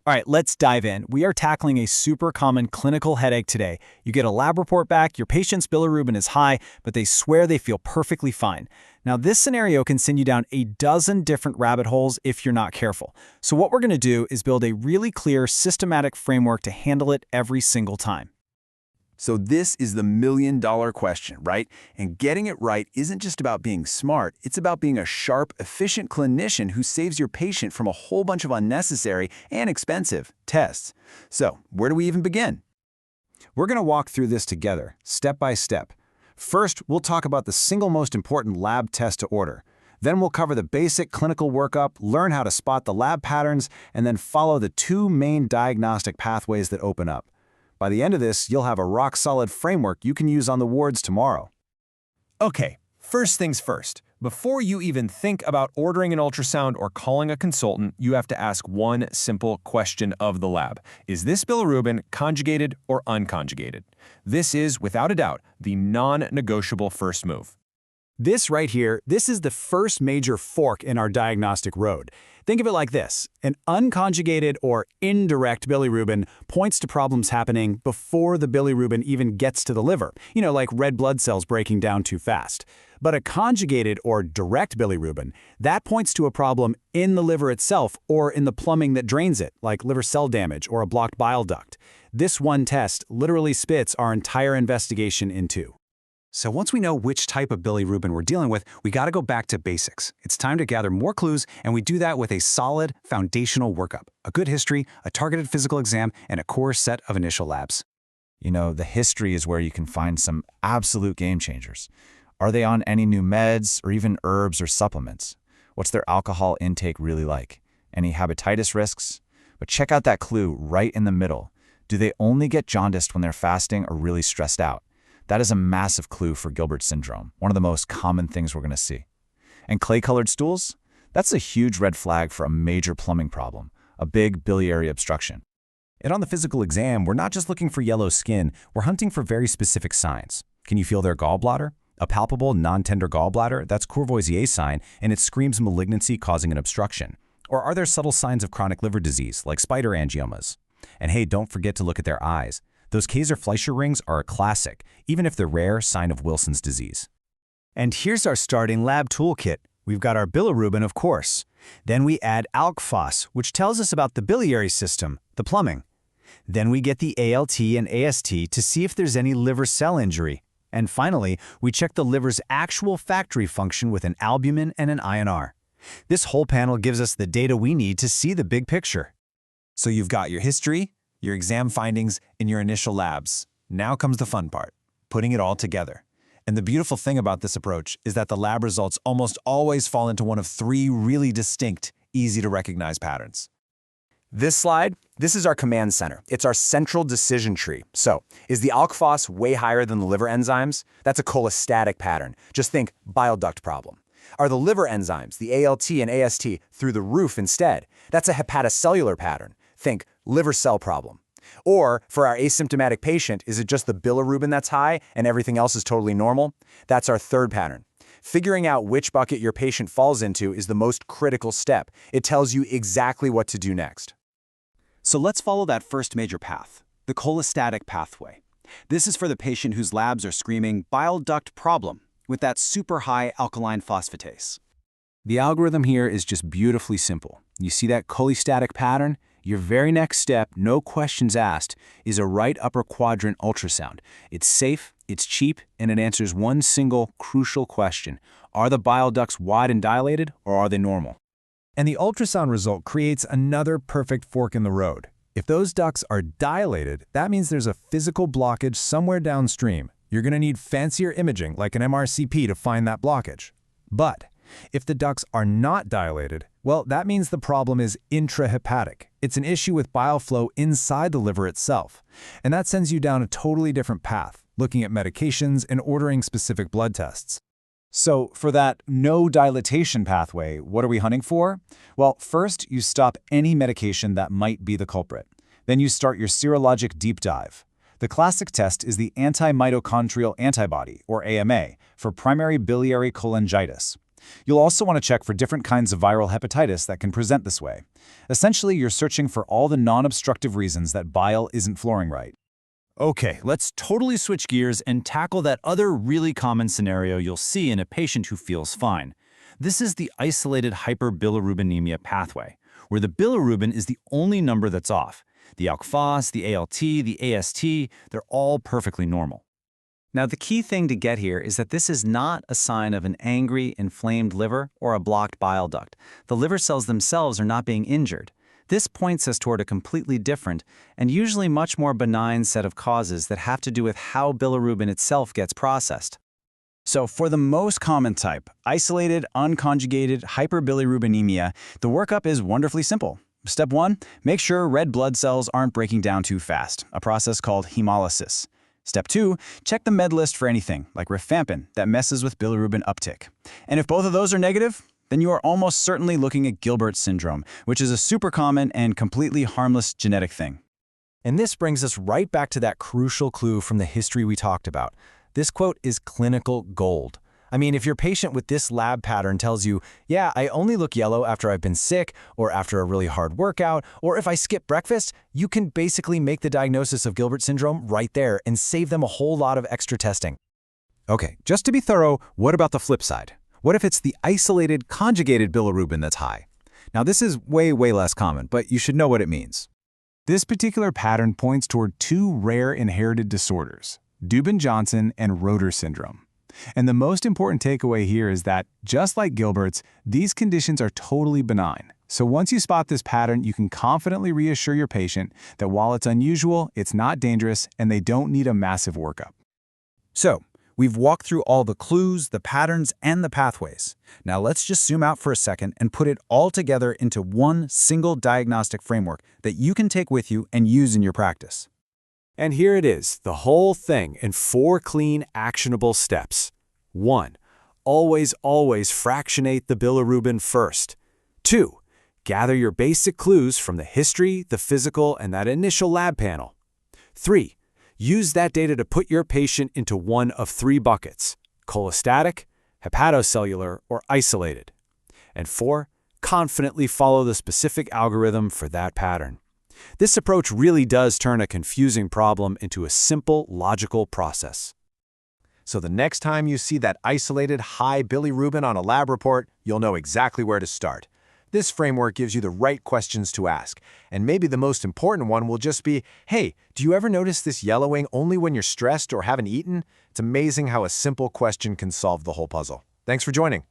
All right, let's dive in. We are tackling a super common clinical headache today. You get a lab report back, your patient's bilirubin is high, but they swear they feel perfectly fine. Now, this scenario can send you down a dozen different rabbit holes if you're not careful. So what we're going to do is build a really clear, systematic framework to handle it every single time. So this is the million-dollar question, right? And getting it right isn't just about being smart, it's about being a sharp, efficient clinician who saves your patient from a whole bunch of unnecessary and expensive tests. So, where do we even begin? We're going to walk through this together, step by step. First, we'll talk about the single most important lab test to order. Then we'll cover the basic clinical workup, learn how to spot the lab patterns, and then follow the two main diagnostic pathways that open up. By the end of this, you'll have a rock-solid framework you can use on the wards tomorrow. Okay, first things first. Before you even think about ordering an ultrasound or calling a consultant, you have to ask one simple question of the lab. Is this bilirubin conjugated or unconjugated? This is, without a doubt, the non-negotiable first move. This right here, this is the first major fork in our diagnostic road. Think of it like this. An unconjugated or indirect bilirubin points to problems happening before the bilirubin even gets to the liver, like red blood cells breaking down too fast. But a conjugated or direct bilirubin, that points to a problem in the liver itself or in the plumbing that drains it, like liver cell damage or a blocked bile duct. This one test literally spits our entire investigation in two. So once we know which type of bilirubin we're dealing with, we got to go back to basics. It's time to gather more clues, and we do that with a solid, foundational workup, a good history, a targeted physical exam, and a core set of initial labs. The history is where you can find some absolute game changers. Are they on any new meds or even herbs or supplements? What's their alcohol intake really like? Any hepatitis risks? But check out that clue right in the middle. Do they only get jaundiced when they're fasting or really stressed out? That is a massive clue for Gilbert syndrome, one of the most common things we're going to see. And clay-colored stools? That's a huge red flag for a major plumbing problem, a big biliary obstruction. And on the physical exam, we're not just looking for yellow skin, we're hunting for very specific signs. Can you feel their gallbladder? A palpable, non-tender gallbladder, that's Courvoisier's sign, and it screams malignancy causing an obstruction. Or are there subtle signs of chronic liver disease, like spider angiomas? And hey, don't forget to look at their eyes. Those Kayser-Fleischer rings are a classic, even if they're rare, sign of Wilson's disease. And here's our starting lab toolkit. We've got our bilirubin, of course. Then we add alk phos, which tells us about the biliary system, the plumbing. Then we get the ALT and AST to see if there's any liver cell injury. And finally, we check the liver's actual factory function with an albumin and an INR. This whole panel gives us the data we need to see the big picture. So you've got your history, your exam findings, and your initial labs. Now comes the fun part, putting it all together. And the beautiful thing about this approach is that the lab results almost always fall into one of three really distinct, easy-to-recognize patterns. This slide, this is our command center. It's our central decision tree. So, is the alk phos way higher than the liver enzymes? That's a cholestatic pattern. Just think bile duct problem. Are the liver enzymes, the ALT and AST, through the roof instead? That's a hepatocellular pattern. Think liver cell problem. Or, for our asymptomatic patient, is it just the bilirubin that's high and everything else is totally normal? That's our third pattern. Figuring out which bucket your patient falls into is the most critical step. It tells you exactly what to do next. So let's follow that first major path, the cholestatic pathway. This is for the patient whose labs are screaming bile duct problem with that super high alkaline phosphatase. The algorithm here is just beautifully simple. You see that cholestatic pattern? Your very next step, no questions asked, is a right upper quadrant ultrasound. It's safe, it's cheap, and it answers one single crucial question. Are the bile ducts wide and dilated, or are they normal? And the ultrasound result creates another perfect fork in the road. If those ducts are dilated, that means there's a physical blockage somewhere downstream. You're going to need fancier imaging like an MRCP to find that blockage. But if the ducts are not dilated, well, that means the problem is intrahepatic. It's an issue with bile flow inside the liver itself. And that sends you down a totally different path, looking at medications and ordering specific blood tests. So for that no dilatation pathway, what are we hunting for? Well, first, you stop any medication that might be the culprit. Then you start your serologic deep dive. The classic test is the anti-mitochondrial antibody, or AMA, for primary biliary cholangitis. You'll also want to check for different kinds of viral hepatitis that can present this way. Essentially, you're searching for all the non-obstructive reasons that bile isn't flowing right. Okay, let's totally switch gears and tackle that other really common scenario you'll see in a patient who feels fine. This is the isolated hyperbilirubinemia pathway, where the bilirubin is the only number that's off. The alk phos, the ALT, the AST, they're all perfectly normal. Now, the key thing to get here is that this is not a sign of an angry, inflamed liver or a blocked bile duct. The liver cells themselves are not being injured. This points us toward a completely different and usually much more benign set of causes that have to do with how bilirubin itself gets processed. So for the most common type, isolated, unconjugated hyperbilirubinemia, the workup is wonderfully simple. Step 1, make sure red blood cells aren't breaking down too fast, a process called hemolysis. Step 2, check the med list for anything, like rifampin, that messes with bilirubin uptick. And if both of those are negative, then you are almost certainly looking at Gilbert syndrome, which is a super common and completely harmless genetic thing. And this brings us right back to that crucial clue from the history we talked about. This quote is clinical gold. I mean, if your patient with this lab pattern tells you, yeah, I only look yellow after I've been sick, or after a really hard workout, or if I skip breakfast, you can basically make the diagnosis of Gilbert syndrome right there and save them a whole lot of extra testing. Okay, just to be thorough, what about the flip side? What if it's the isolated, conjugated bilirubin that's high? Now, this is way less common, but you should know what it means. This particular pattern points toward two rare inherited disorders, Dubin-Johnson and Rotor syndrome. And the most important takeaway here is that, just like Gilbert's, these conditions are totally benign. So once you spot this pattern, you can confidently reassure your patient that while it's unusual, it's not dangerous, and they don't need a massive workup. So, we've walked through all the clues, the patterns, and the pathways. Now let's just zoom out for a second and put it all together into one single diagnostic framework that you can take with you and use in your practice. And here it is, the whole thing in 4 clean, actionable steps. 1. Always fractionate the bilirubin first. 2. Gather your basic clues from the history, the physical, and that initial lab panel. 3. Use that data to put your patient into one of 3 buckets: cholestatic, hepatocellular, or isolated. And 4. Confidently follow the specific algorithm for that pattern. This approach really does turn a confusing problem into a simple, logical process. So the next time you see that isolated high bilirubin on a lab report, you'll know exactly where to start. This framework gives you the right questions to ask, and maybe the most important one will just be, hey, do you ever notice this yellowing only when you're stressed or haven't eaten? It's amazing how a simple question can solve the whole puzzle. Thanks for joining.